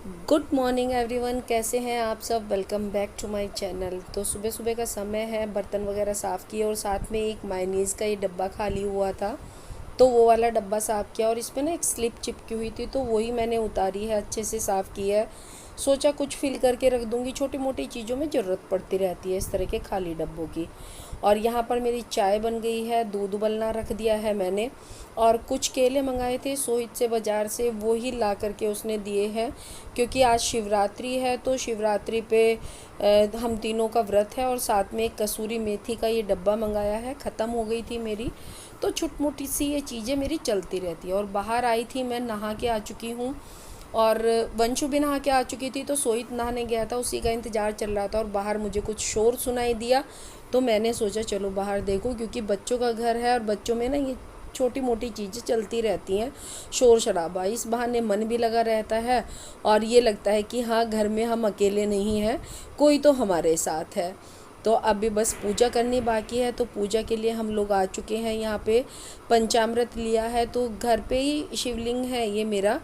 Good morning everyone, कैसे हैं आप सब। Welcome back to my channel. तो सुबह सुबह का समय है, बर्तन वगैरह साफ़ किए और साथ में एक मायनीज़ का ये डब्बा खाली हुआ था तो वो वाला डब्बा साफ़ किया और इसमें ना एक स्लिप चिपकी हुई थी तो वही मैंने उतारी है, अच्छे से साफ़ किया है। सोचा कुछ फिल करके रख दूँगी, छोटी मोटी चीज़ों में ज़रूरत पड़ती रहती है इस तरह के खाली डब्बों की। और यहाँ पर मेरी चाय बन गई है, दूध उबलना रख दिया है मैंने। और कुछ केले मंगाए थे सोहित से बाज़ार से, वो ही ला करके उसने दिए हैं क्योंकि आज शिवरात्रि है तो शिवरात्रि पे हम तीनों का व्रत है। और साथ में एक कसूरी मेथी का ये डब्बा मंगाया है, ख़त्म हो गई थी मेरी। तो छोटी मोटी सी ये चीज़ें मेरी चलती रहती है। और बाहर आई थी, मैं नहा के आ चुकी हूँ और वंशु भी नहा के आ चुकी थी तो सोहित नहाने गया था, उसी का इंतज़ार चल रहा था। और बाहर मुझे कुछ शोर सुनाई दिया तो मैंने सोचा चलो बाहर देखो, क्योंकि बच्चों का घर है और बच्चों में ना ये छोटी मोटी चीज़ें चलती रहती हैं, शोर शराबा। इस बहाने मन भी लगा रहता है और ये लगता है कि हाँ, घर में हम अकेले नहीं हैं, कोई तो हमारे साथ है। तो अभी बस पूजा करनी बाकी है, तो पूजा के लिए हम लोग आ चुके हैं। यहाँ पे पंचामृत लिया है तो घर पे ही शिवलिंग है ये मेरा,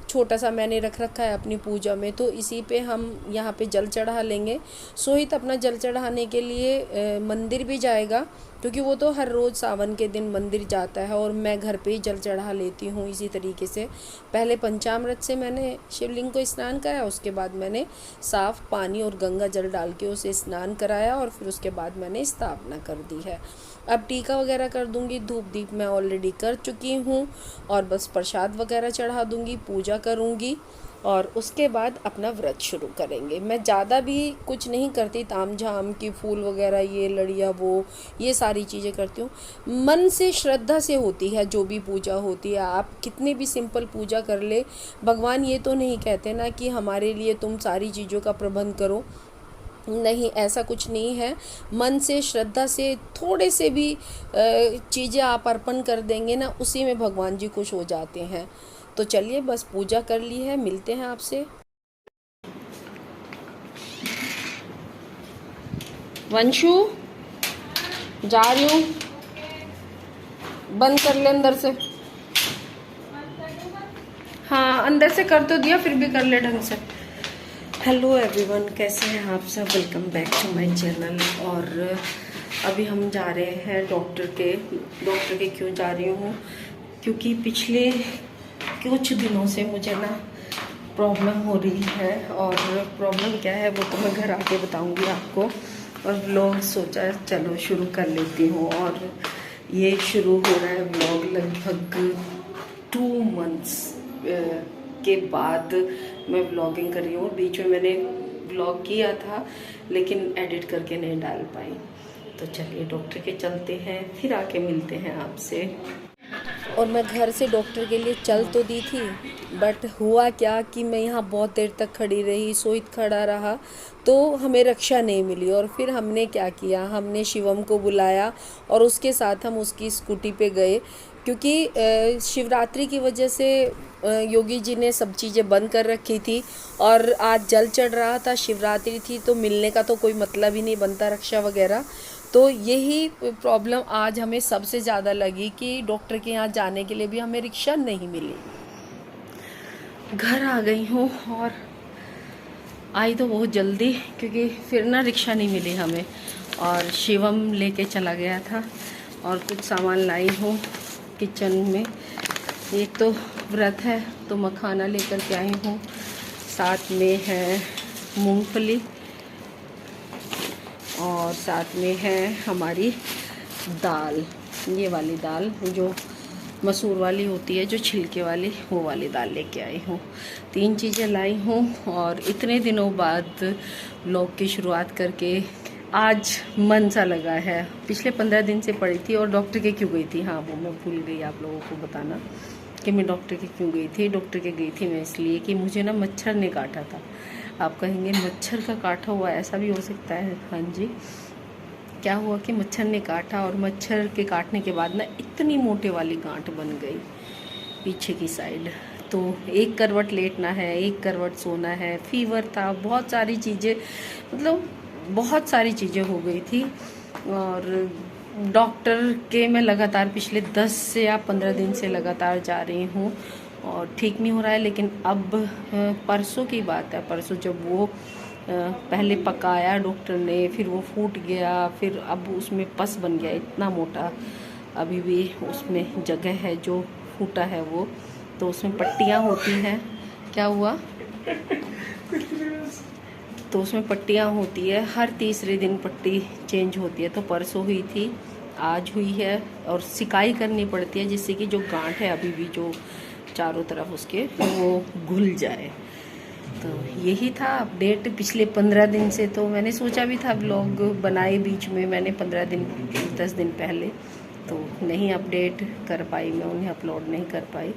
छोटा सा मैंने रख रखा है अपनी पूजा में, तो इसी पे हम यहाँ पे जल चढ़ा लेंगे। सोहित अपना जल चढ़ाने के लिए मंदिर भी जाएगा क्योंकि वो तो हर रोज़ सावन के दिन मंदिर जाता है और मैं घर पे ही जल चढ़ा लेती हूँ इसी तरीके से। पहले पंचामृत से मैंने शिवलिंग को स्नान कराया, उसके बाद मैंने साफ़ पानी और गंगा जल डाल के उसे स्नान कराया और फिर उसके बाद मैंने स्थापना कर दी है। अब टीका वगैरह कर दूंगी, धूप दीप मैं ऑलरेडी कर चुकी हूँ और बस प्रसाद वगैरह चढ़ा दूंगी, पूजा करूँगी और उसके बाद अपना व्रत शुरू करेंगे। मैं ज़्यादा भी कुछ नहीं करती, ताम झाम की फूल वगैरह, ये लड़िया, वो ये सारी चीज़ें करती हूँ। मन से श्रद्धा से होती है जो भी पूजा होती है, आप कितनी भी सिंपल पूजा कर ले, भगवान ये तो नहीं कहते ना कि हमारे लिए तुम सारी चीज़ों का प्रबंध करो। नहीं, ऐसा कुछ नहीं है। मन से श्रद्धा से थोड़े से भी चीज़ें आप अर्पण कर देंगे ना, उसी में भगवान जी खुश हो जाते हैं। तो चलिए, बस पूजा कर ली है, मिलते हैं आपसे। वंशु, जा रही हूँ, बंद कर ले अंदर से। हाँ, अंदर से कर तो दिया, फिर भी कर ले ढंग से। हेलो एवरीवन, कैसे हैं आप सब। Welcome back to my channel. और अभी हम जा रहे हैं डॉक्टर के क्यों जा रही हूँ, क्योंकि पिछले कुछ दिनों से मुझे ना प्रॉब्लम हो रही है। और प्रॉब्लम क्या है वो तो मैं घर आके बताऊँगी आपको। और व्लॉग सोचा चलो शुरू कर लेती हूँ। और ये शुरू हो रहा है व्लॉग लगभग 2 मंथ्स के बाद मैं व्लॉगिंग कर रही हूँ। बीच में मैंने व्लॉग किया था लेकिन एडिट करके नहीं डाल पाई। तो चलिए डॉक्टर के चलते हैं, फिर आके मिलते हैं आपसे। और मैं घर से डॉक्टर के लिए चल तो दी थी, बट हुआ क्या कि मैं यहाँ बहुत देर तक खड़ी रही, सोहित खड़ा रहा तो हमें रक्षा नहीं मिली। और फिर हमने क्या किया, हमने शिवम को बुलाया और उसके साथ हम उसकी स्कूटी पे गए, क्योंकि शिवरात्रि की वजह से योगी जी ने सब चीज़ें बंद कर रखी थी और आज जल चढ़ रहा था, शिवरात्रि थी तो मिलने का तो कोई मतलब ही नहीं बनता, रक्षा वगैरह। तो यही प्रॉब्लम आज हमें सबसे ज़्यादा लगी कि डॉक्टर के यहाँ जाने के लिए भी हमें रिक्शा नहीं मिली। घर आ गई हूँ और आई तो बहुत जल्दी, क्योंकि फिर ना रिक्शा नहीं मिली हमें और शिवम लेके चला गया था। और कुछ सामान लाई हूँ किचन में। एक तो व्रत है तो मखाना लेकर के आई हूँ, साथ में है मूंगफली और साथ में है हमारी दाल, ये वाली दाल जो मसूर वाली होती है, जो छिलके वाली, वो वाली दाल लेके आई हूँ। 3 चीज़ें लाई हूँ और इतने दिनों बाद व्लॉग की शुरुआत करके आज मन सा लगा है। पिछले 15 दिन से पड़ी थी। और डॉक्टर के क्यों गई थी, हाँ वो मैं भूल गई आप लोगों को बताना कि मैं डॉक्टर के क्यों गई थी। डॉक्टर के गई थी मैं इसलिए कि मुझे ना मच्छर ने काटा था। आप कहेंगे मच्छर का काटा हुआ, ऐसा भी हो सकता है। हाँ जी, क्या हुआ कि मच्छर ने काटा और मच्छर के काटने के बाद ना इतनी मोटे वाली गांठ बन गई पीछे की साइड। तो एक करवट लेटना है, एक करवट सोना है, फीवर था, बहुत सारी चीज़ें, मतलब बहुत सारी चीज़ें हो गई थी। और डॉक्टर के मैं लगातार पिछले 10 से या 15 दिन से लगातार जा रही हूँ और ठीक नहीं हो रहा है। लेकिन अब परसों की बात है, परसों जब वो पहले पकाया डॉक्टर ने, फिर वो फूट गया, फिर अब उसमें पस बन गया इतना मोटा। अभी भी उसमें जगह है जो फूटा है वो, तो उसमें पट्टियाँ होती हैं। क्या हुआ? तो उसमें पट्टियाँ होती है, हर तीसरे दिन पट्टी चेंज होती है। तो परसों हुई थी, आज हुई है, और सिकाई करनी पड़ती है जिससे कि जो गांठ है अभी भी जो चारों तरफ उसके वो घुल जाए। तो यही था अपडेट पिछले 15 दिन से। तो मैंने सोचा भी था ब्लॉग बनाए बीच में, मैंने 15 दिन 10 दिन पहले, तो नहीं अपडेट कर पाई मैं, उन्हें अपलोड नहीं कर पाई।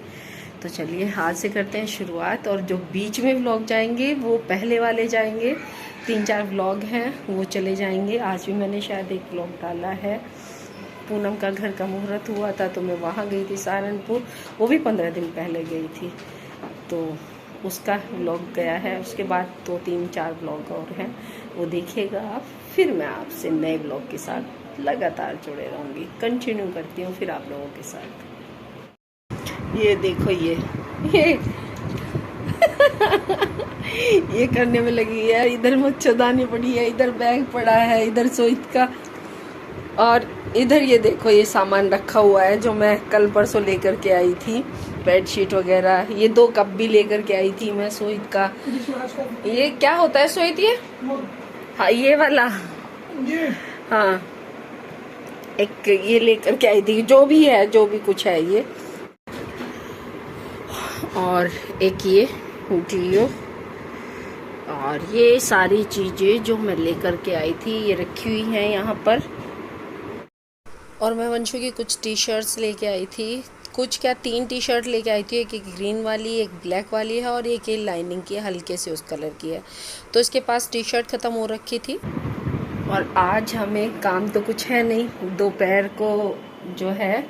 तो चलिए आज से करते हैं शुरुआत। और जो बीच में व्लॉग जाएंगे वो पहले वाले जाएंगे, 3-4 व्लॉग हैं वो चले जाएंगे। आज भी मैंने शायद एक व्लॉग डाला है, पूनम का घर का मुहूर्त हुआ था तो मैं वहाँ गई थी सहारनपुर, वो भी 15 दिन पहले गई थी, तो उसका व्लॉग गया है। उसके बाद 2-3-4 व्लॉग और हैं, वो देखिएगा आप। फिर मैं आपसे नए व्लॉग के साथ लगातार जुड़े रहूँगी, कंटिन्यू करती हूँ फिर आप लोगों के साथ। ये देखो ये ये करने में लगी है, इधर मच्छरदानी पड़ी है, इधर बैग पड़ा है, इधर सोइत का, और इधर ये देखो ये सामान रखा हुआ है जो मैं कल परसों लेकर के आई थी, बेडशीट वगैरह। ये 2 कप भी लेकर के आई थी मैं सोइत का। ये क्या होता है सोइत? ये हाँ ये वाला, हाँ एक ये लेकर के आई थी, जो भी है जो भी कुछ है ये, और एक ये डियो, और ये सारी चीज़ें जो मैं लेकर के आई थी ये रखी हुई हैं यहाँ पर। और मैं वंशु की कुछ टी शर्ट्स लेके आई थी, कुछ क्या 3 टी शर्ट लेके आई थी, एक ग्रीन वाली, एक ब्लैक वाली है, और एक ये लाइनिंग की हल्के से उस कलर की है। तो इसके पास टी शर्ट ख़त्म हो रखी थी। और आज हमें काम तो कुछ है नहीं, दोपहर को जो है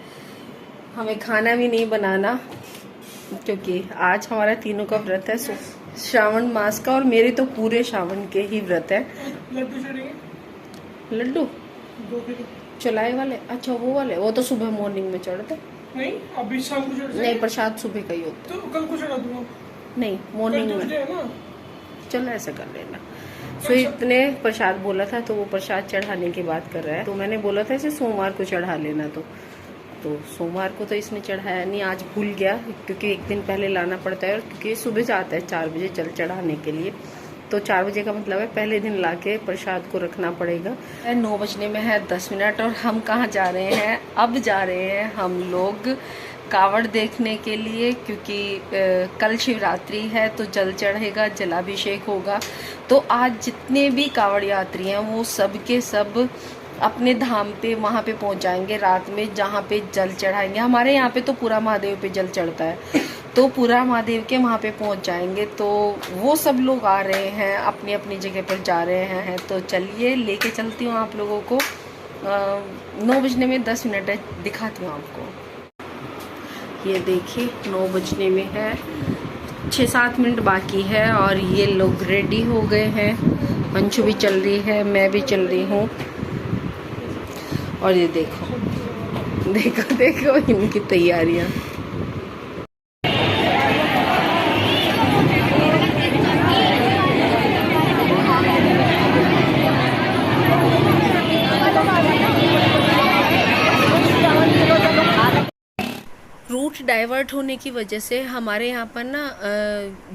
हमें खाना भी नहीं बनाना, क्योंकि आज हमारा तीनों का व्रत है श्रावण मास का, और मेरे तो पूरे श्रावण के ही व्रत है। लड्डू चलाए वाले? अच्छा वो वाले, वो तो सुबह मॉर्निंग में चढ़ते नहीं, अभी शाम को चढ़ते नहीं, प्रसाद सुबह का ही होता तो कल को चढ़ा दूंगा। नहीं मॉर्निंग में, चलो ऐसा कर लेना। सो इतने प्रसाद बोला था तो वो प्रसाद चढ़ाने की बात कर रहा है, तो मैंने बोला था इसे सोमवार को चढ़ा लेना, तो सोमवार को तो इसने चढ़ाया नहीं, आज भूल गया क्योंकि एक दिन पहले लाना पड़ता है, और क्योंकि सुबह से आता है 4 बजे चल चढ़ाने के लिए, तो 4 बजे का मतलब है पहले दिन लाके प्रसाद को रखना पड़ेगा। 9 बजने में है 10 मिनट, और हम कहाँ जा रहे हैं? अब जा रहे हैं हम लोग कावड़ देखने के लिए, क्योंकि कल शिवरात्रि है तो जल चढ़ेगा, जलाभिषेक होगा। तो आज जितने भी कावड़ यात्री हैं वो सब के सब अपने धाम पे वहाँ पे पहुँच जाएंगे रात में, जहाँ पे जल चढ़ाएंगे। हमारे यहाँ पे तो पूरा महादेव पे जल चढ़ता है, तो पूरा महादेव के वहाँ पे पहुँच जाएंगे। तो वो सब लोग आ रहे हैं, अपनी अपनी जगह पर जा रहे हैं। तो चलिए लेके चलती हूँ आप लोगों को। 9 बजने में 10 मिनट है, दिखाती हूँ आपको। ये देखिए 9 बजने में है, 6-7 मिनट बाकी है, और ये लोग रेडी हो गए हैं। अंशु भी चल रही है, मैं भी चल रही हूँ। और ये देखो देखो देखो इनकी तैयारियाँ। रूट डाइवर्ट होने की वजह से हमारे यहाँ पर ना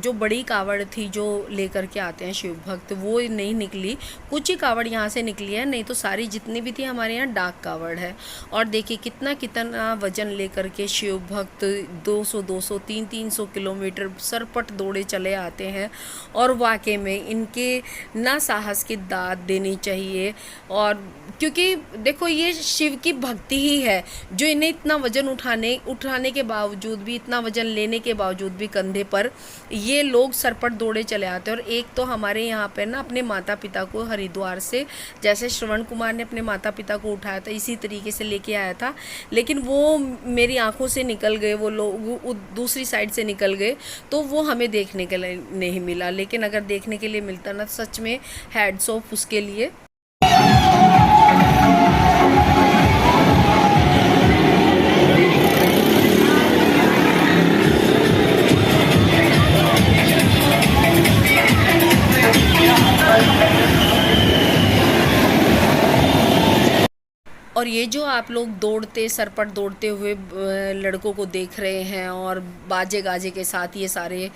जो बड़ी कावड़ थी जो लेकर के आते हैं शिव भक्त, वो नहीं निकली। कुछ ही कावड़ यहाँ से निकली है, नहीं तो सारी जितनी भी थी हमारे यहाँ डाक कावड़ है। और देखिए कितना कितना वजन लेकर के शिव भक्त 200-200 300-300 किलोमीटर सरपट दौड़े चले आते हैं। और वाकई में इनके ना साहस की दाद देनी चाहिए। और क्योंकि देखो ये शिव की भक्ति ही है जो इन्हें इतना वजन उठाने के बावजूद भी, इतना वजन लेने के बावजूद भी कंधे पर ये लोग सरपट दौड़े चले आते हैं। और एक तो हमारे यहाँ पे ना अपने माता पिता को हरिद्वार से, जैसे श्रवण कुमार ने अपने माता पिता को उठाया था इसी तरीके से लेके आया था, लेकिन वो मेरी आंखों से निकल गए, वो लोग दूसरी साइड से निकल गए, तो वो हमें देखने के लिए नहीं मिला। लेकिन अगर देखने के लिए मिलता ना, सच में हैड्स ऑफ उसके लिए। और ये जो आप लोग दौड़ते सरपट दौड़ते हुए लड़कों को देख रहे हैं और बाजे गाजे के साथ ये सारे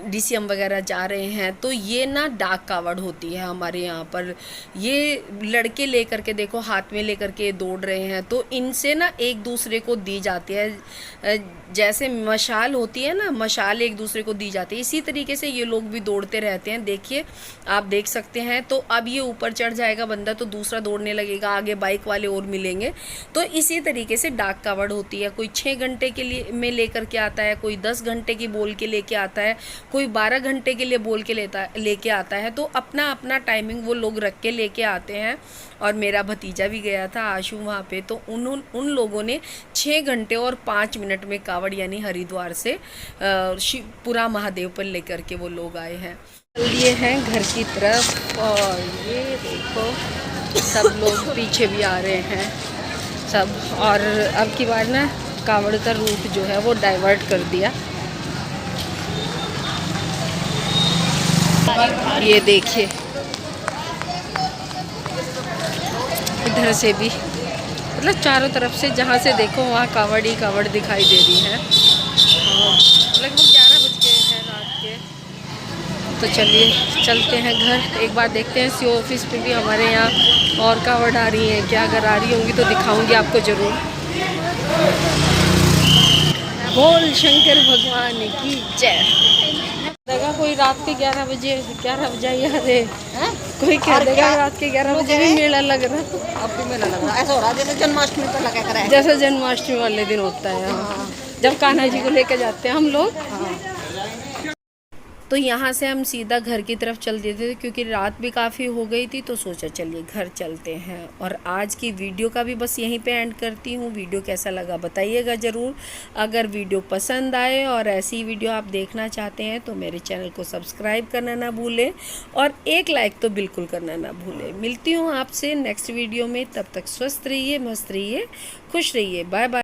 डीसीएम वगैरह जा रहे हैं, तो ये ना डाक कावड़ होती है हमारे यहाँ पर। ये लड़के लेकर के देखो हाथ में लेकर के दौड़ रहे हैं, तो इनसे ना एक दूसरे को दी जाती है, जैसे मशाल होती है ना, मशाल एक दूसरे को दी जाती है, इसी तरीके से ये लोग भी दौड़ते रहते हैं। देखिए आप देख सकते हैं। तो अब ये ऊपर चढ़ जाएगा बंदा तो दूसरा दौड़ने लगेगा, आगे बाइक वाले और मिलेंगे। तो इसी तरीके से डाक कावड़ होती है। कोई 6 घंटे के लिए में लेकर के आता है, कोई 10 घंटे की बोल के लेके आता है, कोई 12 घंटे के लिए बोल के लेके आता है। तो अपना अपना टाइमिंग वो लोग रख के लेके आते हैं। और मेरा भतीजा भी गया था आशु वहाँ पे, तो उन लोगों ने 6 घंटे और 5 मिनट में कावड़ यानी हरिद्वार से शिवपुरा महादेव पर लेकर के वो लोग आए हैं। चल दिए हैं घर की तरफ और ये देखो सब लोग पीछे भी आ रहे हैं सब। और अब की बार ना कावड़ का रूट जो है वो डाइवर्ट कर दिया। ये देखिए इधर से भी, मतलब चारों तरफ से जहाँ से देखो वहाँ कावड़ ही कावड़ दिखाई दे रही है। लगभग 11 बज गए हैं रात के। तो चलिए चलते हैं घर, एक बार देखते हैं सीओ ऑफिस पे भी हमारे यहाँ और कावड़ आ रही हैं क्या। अगर आ रही होंगी तो दिखाऊंगी आपको ज़रूर। बोल शंकर भगवान की जय। देगा कोई रात के 11 बजे 11 बजे अरे कोई कह देगा रात के 11 बजे भी मेला लग रहा है। अब भी मेला लग रहा है, ऐसा हो रहा है जैसे जन्माष्टमी पर लगा कर है। जैसे जन्माष्टमी वाले दिन होता है यहाँ, जब कान्हा जी को लेकर जाते हैं हम लोग। तो यहाँ से हम सीधा घर की तरफ चल देते थे क्योंकि रात भी काफ़ी हो गई थी, तो सोचा चलिए घर चलते हैं। और आज की वीडियो का भी बस यहीं पे एंड करती हूँ। वीडियो कैसा लगा बताइएगा ज़रूर। अगर वीडियो पसंद आए और ऐसी वीडियो आप देखना चाहते हैं तो मेरे चैनल को सब्सक्राइब करना ना भूलें और एक लाइक तो बिल्कुल करना ना भूलें। मिलती हूँ आपसे नेक्स्ट वीडियो में, तब तक स्वस्थ रहिए, मस्त रहिए, खुश रहिए। Bye bye.